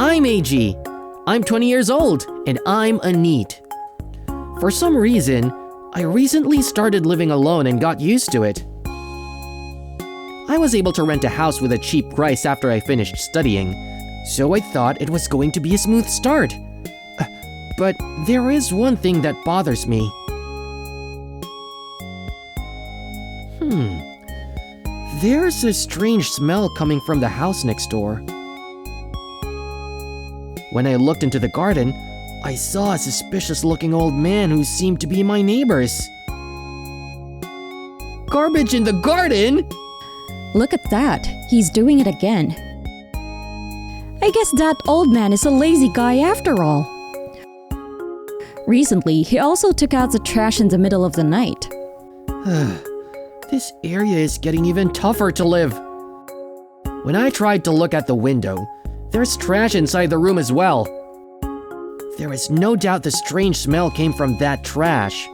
I'm AG. I'm 20 years old, and I'm a NEET. For some reason, I recently started living alone and got used to it. I was able to rent a house with a cheap price after I finished studying, so I thought it was going to be a smooth start. But there is one thing that bothers me. There's a strange smell coming from the house next door. When I looked into the garden, I saw a suspicious-looking old man who seemed to be my neighbor's. Garbage in the garden? Look at that. He's doing it again. I guess that old man is a lazy guy after all. Recently, he also took out the trash in the middle of the night. This area is getting even tougher to live. When I tried to look at the window, there's trash inside the room as well. There is no doubt the strange smell came from that trash.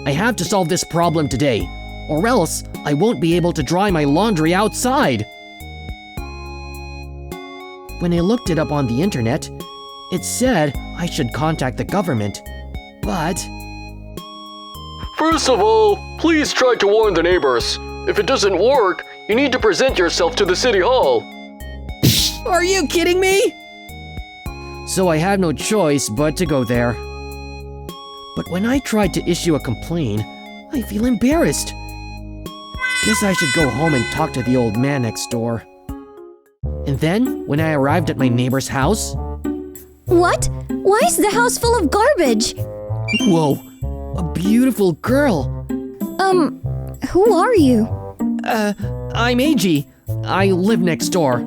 I have to solve this problem today, or else I won't be able to dry my laundry outside. When I looked it up on the internet, it said I should contact the government, but... First of all, please try to warn the neighbors. If it doesn't work, you need to present yourself to the city hall. Are you kidding me? So I had no choice but to go there. But when I tried to issue a complaint, I feel embarrassed. Guess I should go home and talk to the old man next door. And then, when I arrived at my neighbor's house... What? Why is the house full of garbage? Whoa, a beautiful girl. Who are you? I'm AG. I live next door.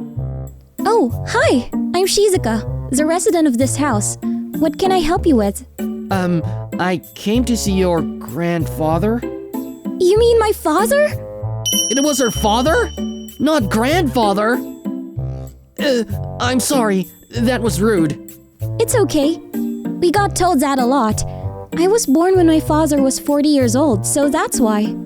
Oh, hi. I'm Shizuka, the resident of this house. What can I help you with? I came to see your grandfather. You mean my father? It was her father? Not grandfather? I'm sorry. That was rude. It's okay. We got told that a lot. I was born when my father was 40 years old, so that's why.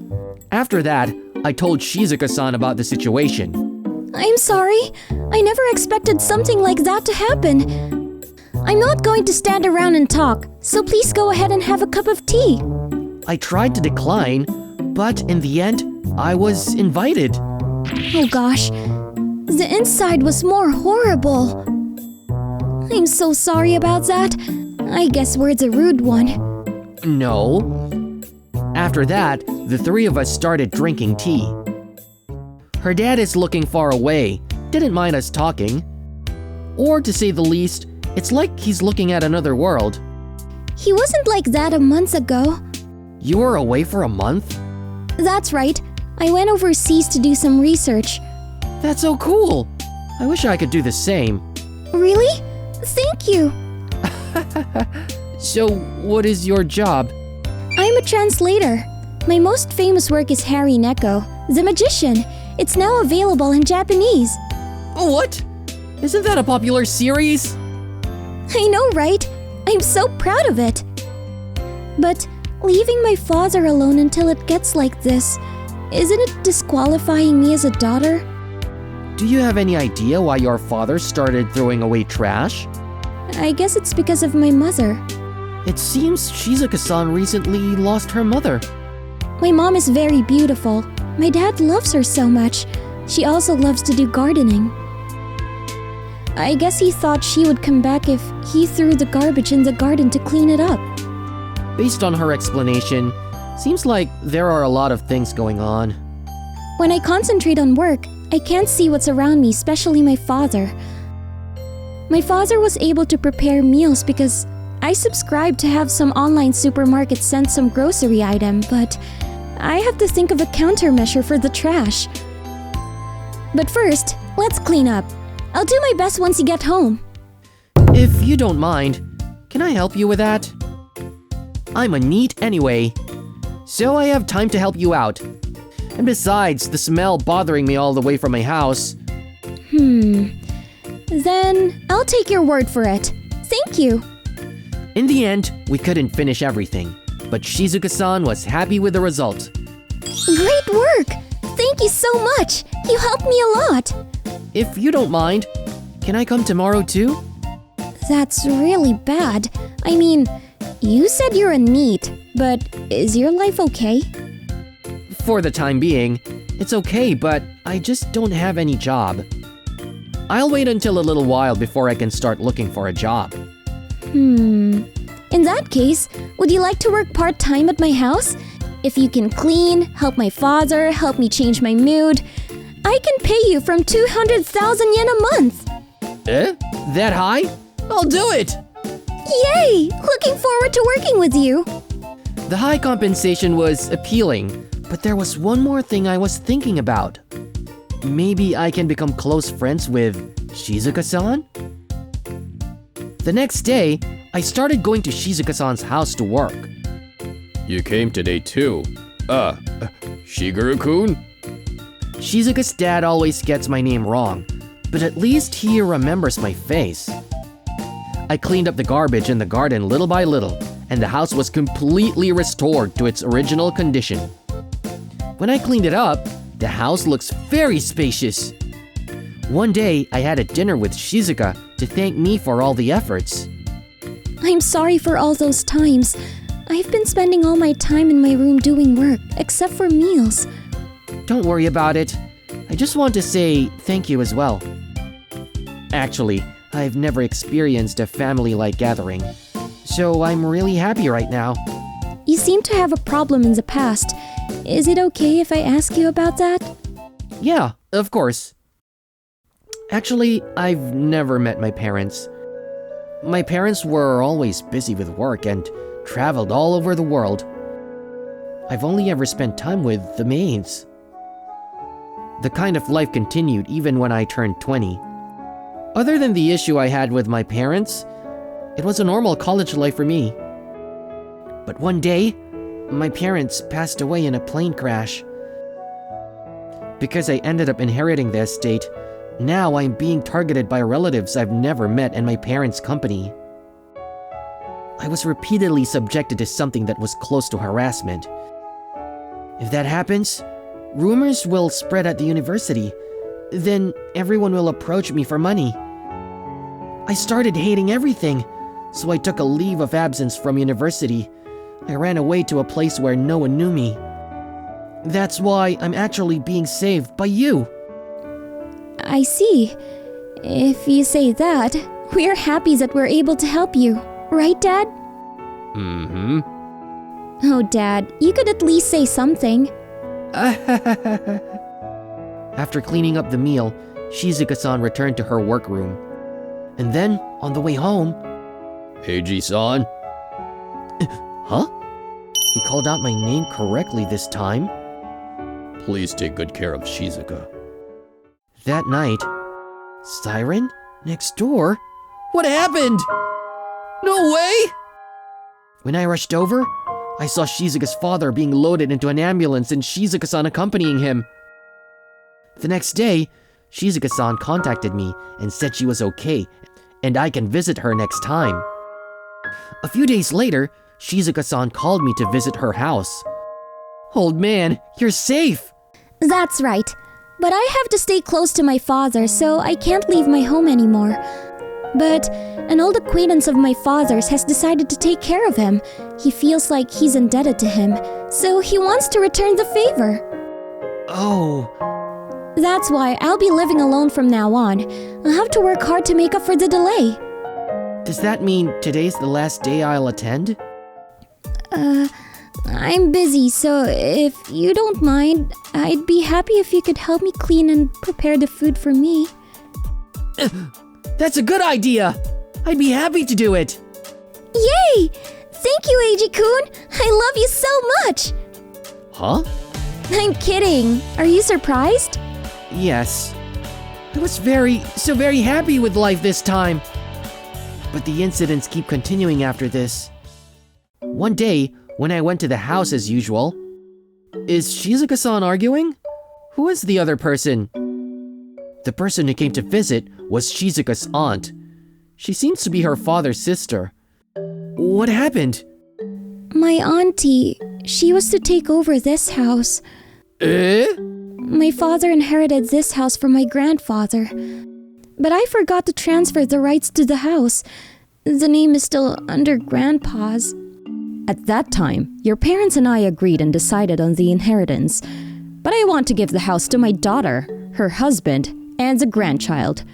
After that, I told Shizuka-san about the situation. I'm sorry. I never expected something like that to happen. I'm not going to stand around and talk, so please go ahead and have a cup of tea. I tried to decline, but in the end, I was invited. Oh gosh, the inside was more horrible. I'm so sorry about that. I guess we're the rude one. No. After that, the three of us started drinking tea. Her dad is looking far away, didn't mind us talking. Or to say the least, it's like he's looking at another world. He wasn't like that a month ago. You were away for a month? That's right. I went overseas to do some research. That's so cool. I wish I could do the same. Really? Thank you. So, what is your job? I'm a translator. My most famous work is Neko, the magician. It's now available in Japanese. What? Isn't that a popular series? I know, right? I'm so proud of it. But leaving my father alone until it gets like this, isn't it disqualifying me as a daughter? Do you have any idea why your father started throwing away trash? I guess it's because of my mother. It seems Shizuka-san recently lost her mother. My mom is very beautiful. My dad loves her so much. She also loves to do gardening. I guess he thought she would come back if he threw the garbage in the garden to clean it up. Based on her explanation, seems like there are a lot of things going on. When I concentrate on work, I can't see what's around me, especially my father. My father was able to prepare meals because I subscribed to have some online supermarket send some grocery item, but I have to think of a countermeasure for the trash. But first, let's clean up. I'll do my best once you get home. If you don't mind, can I help you with that? I'm a NEET anyway, so I have time to help you out. And besides, the smell bothering me all the way from my house. Then I'll take your word for it. Thank you. In the end, we couldn't finish everything, but Shizuka-san was happy with the result. Great work! Thank you so much! You helped me a lot! If you don't mind, Can I come tomorrow too? That's really bad. I mean, you said you're a NEET, but is your life okay? For the time being, it's okay, but I just don't have any job. I'll wait until a little while before I can start looking for a job. In that case, would you like to work part-time at my house? If you can clean, help my father, help me change my mood, I can pay you from 200,000 yen a month. That high? I'll do it! Yay! Looking forward to working with you. The high compensation was appealing, but there was one more thing I was thinking about. Maybe I can become close friends with Shizuka-san? The next day, I started going to Shizuka-san's house to work. You came today too. Shigeru-kun? Shizuka's dad always gets my name wrong, but at least he remembers my face. I cleaned up the garbage in the garden little by little, and the house was completely restored to its original condition. When I cleaned it up, the house looks very spacious. One day, I had a dinner with Shizuka to thank me for all the efforts. I'm sorry for all those times. I've been spending all my time in my room doing work, except for meals. Don't worry about it. I just want to say thank you as well. Actually, I've never experienced a family-like gathering, so I'm really happy right now. You seem to have a problem in the past. Is it okay if I ask you about that? Yeah, of course. Actually, I've never met my parents. My parents were always busy with work and traveled all over the world. I've only ever spent time with the maids. The kind of life continued even when I turned 20. Other than the issue I had with my parents, it was a normal college life for me. But one day, my parents passed away in a plane crash. Because I ended up inheriting the estate, now I'm being targeted by relatives I've never met in my parents' company. I was repeatedly subjected to something that was close to harassment. If that happens, rumors will spread at the university. Then everyone will approach me for money. I started hating everything, so I took a leave of absence from university. I ran away to a place where no one knew me. That's why I'm actually being saved by you. I see. If you say that, we're happy that we're able to help you. Right, Dad? Mm-hmm. Oh, Dad, you could at least say something. After cleaning up the meal, Shizuka-san returned to her workroom. And then, on the way home... Eiji-san? Huh? He called out my name correctly this time. Please take good care of Shizuka. That night... Siren? Next door? What happened? No way! When I rushed over, I saw Shizuka's father being loaded into an ambulance and Shizuka-san accompanying him. The next day, Shizuka-san contacted me and said she was okay and I can visit her next time. A few days later, Shizuka-san called me to visit her house. Old man, you're safe! That's right. But I have to stay close to my father, so I can't leave my home anymore. But an old acquaintance of my father's has decided to take care of him. He feels like he's indebted to him, so he wants to return the favor. Oh... That's why I'll be living alone from now on. I'll have to work hard to make up for the delay. Does that mean today's the last day I'll attend? I'm busy, so if you don't mind, I'd be happy if you could help me clean and prepare the food for me. That's a good idea! I'd be happy to do it! Yay! Thank you, Eiji-kun! I love you so much! Huh? I'm kidding. Are you surprised? Yes. I was so very happy with life this time. But the incidents keep continuing after this. One day, when I went to the house as usual... Is Shizuka-san arguing? Who is the other person? The person who came to visit was Shizuka's aunt. She seems to be her father's sister. What happened? My auntie, she was to take over this house. Eh? My father inherited this house from my grandfather. but I forgot to transfer the rights to the house. The name is still under Grandpa's. At that time, your parents and I agreed and decided on the inheritance. But I want to give the house to my daughter, her husband, and the grandchild.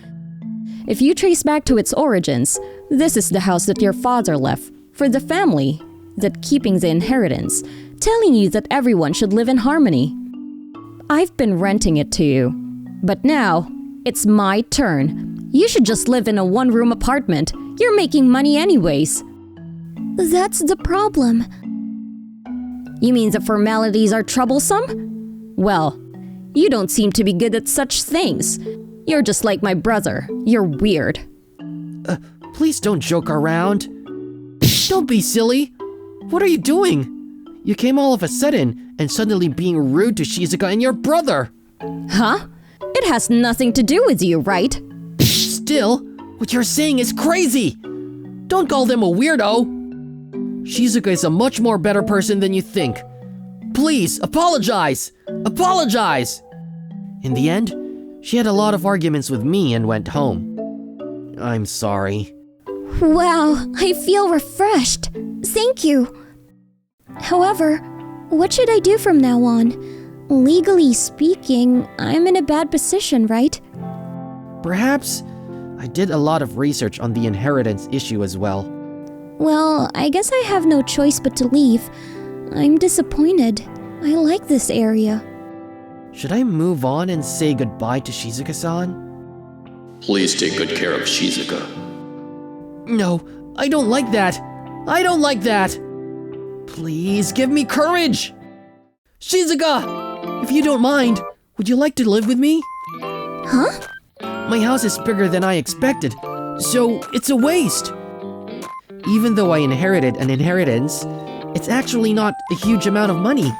If you trace back to its origins, this is the house that your father left for the family, that keeping the inheritance, telling you that everyone should live in harmony. I've been renting it to you, but now it's my turn. You should just live in a one-room apartment. You're making money anyways. That's the problem. You mean the formalities are troublesome? Well, you don't seem to be good at such things. You're just like my brother. You're weird. Please don't joke around. Don't be silly. What are you doing? You came all of a sudden and suddenly being rude to Shizuka and your brother. Huh? It has nothing to do with you, right? Still, what you're saying is crazy. Don't call them a weirdo. Shizuka is a much more better person than you think. Please, apologize. Apologize. In the end, she had a lot of arguments with me and went home. I'm sorry. Wow, I feel refreshed. Thank you. However, what should I do from now on? Legally speaking, I'm in a bad position, right? Perhaps I did a lot of research on the inheritance issue as well. Well, I guess I have no choice but to leave. I'm disappointed. I like this area. Should I move on and say goodbye to Shizuka-san? Please take good care of Shizuka. No, I don't like that. I don't like that. Please give me courage. Shizuka, if you don't mind, would you like to live with me? Huh? My house is bigger than I expected, so it's a waste. Even though I inherited an inheritance, it's actually not a huge amount of money.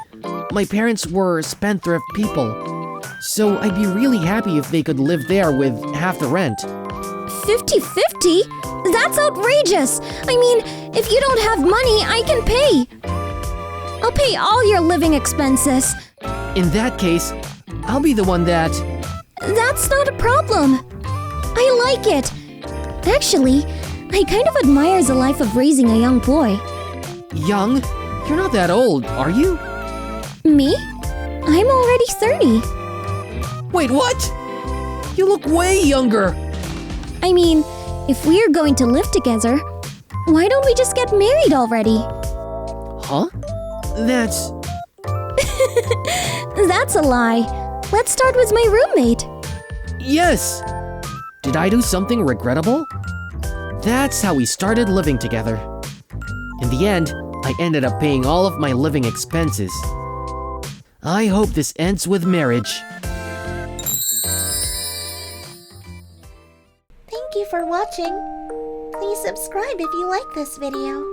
My parents were spendthrift people, so I'd be really happy if they could live there with half the rent. 50-50? That's outrageous! I mean, if you don't have money, I can pay. I'll pay all your living expenses. In that case, I'll be the one that... That's not a problem. I like it. Actually, I kind of admire the life of raising a young boy. Young? You're not that old, are you? Me? I'm already 30. Wait, what? You look way younger. I mean, if we're going to live together, why don't we just get married already? Huh? That's... That's a lie. Let's start with my roommate. Yes! Did I do something regrettable? That's how we started living together. In the end, I ended up paying all of my living expenses. I hope this ends with marriage. Thank you for watching. Please subscribe if you like this video.